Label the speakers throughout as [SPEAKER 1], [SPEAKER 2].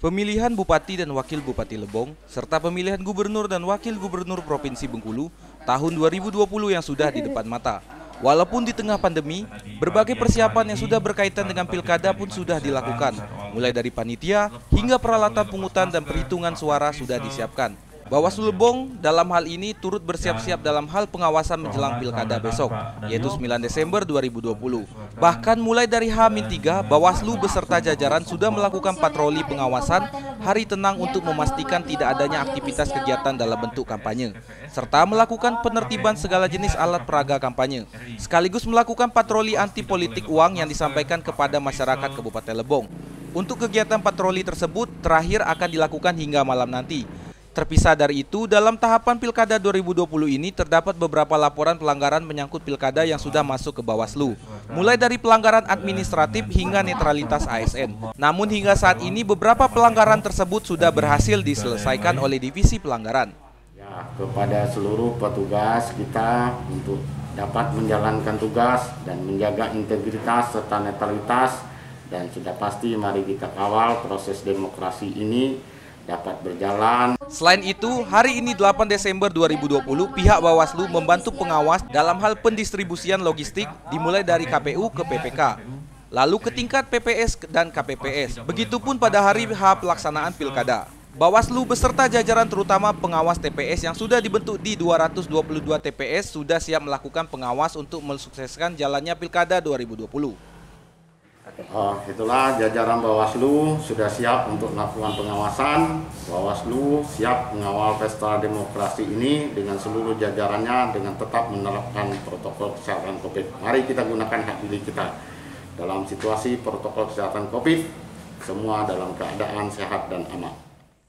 [SPEAKER 1] Pemilihan Bupati dan Wakil Bupati Lebong, serta pemilihan Gubernur dan Wakil Gubernur Provinsi Bengkulu tahun 2020 yang sudah di depan mata. Walaupun di tengah pandemi, berbagai persiapan yang sudah berkaitan dengan pilkada pun sudah dilakukan, mulai dari panitia hingga peralatan pungutan dan perhitungan suara sudah disiapkan. Bawaslu Lebong dalam hal ini turut bersiap-siap dalam hal pengawasan menjelang pilkada besok, yaitu 9 Desember 2020. Bahkan mulai dari H-3, Bawaslu beserta jajaran sudah melakukan patroli pengawasan hari tenang untuk memastikan tidak adanya aktivitas kegiatan dalam bentuk kampanye, serta melakukan penertiban segala jenis alat peraga kampanye, sekaligus melakukan patroli anti politik uang yang disampaikan kepada masyarakat Kabupaten Lebong. Untuk kegiatan patroli tersebut terakhir akan dilakukan hingga malam nanti. Terpisah dari itu, dalam tahapan Pilkada 2020 ini terdapat beberapa laporan pelanggaran menyangkut Pilkada yang sudah masuk ke Bawaslu, mulai dari pelanggaran administratif hingga netralitas ASN. Namun hingga saat ini beberapa pelanggaran tersebut sudah berhasil diselesaikan oleh Divisi Pelanggaran.
[SPEAKER 2] Ya, kepada seluruh petugas kita untuk dapat menjalankan tugas dan menjaga integritas serta netralitas, dan sudah pasti mari kita kawal proses demokrasi ini dapat berjalan.
[SPEAKER 1] Selain itu, hari ini 8 Desember 2020, pihak Bawaslu membantu pengawas dalam hal pendistribusian logistik dimulai dari KPU ke PPK, lalu ke tingkat PPS dan KPPS. Begitupun pada hari H pelaksanaan Pilkada. Bawaslu beserta jajaran terutama pengawas TPS yang sudah dibentuk di 222 TPS sudah siap melakukan pengawas untuk mensukseskan jalannya Pilkada 2020.
[SPEAKER 2] Itulah jajaran Bawaslu sudah siap untuk melakukan pengawasan. Bawaslu siap mengawal pesta demokrasi ini dengan seluruh jajarannya dengan tetap menerapkan protokol kesehatan COVID. Mari kita gunakan hak pilih kita. Dalam situasi protokol kesehatan COVID, semua dalam keadaan sehat dan aman.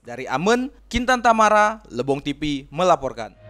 [SPEAKER 1] Dari Amen, Kintan Tamara, Lebong TV melaporkan.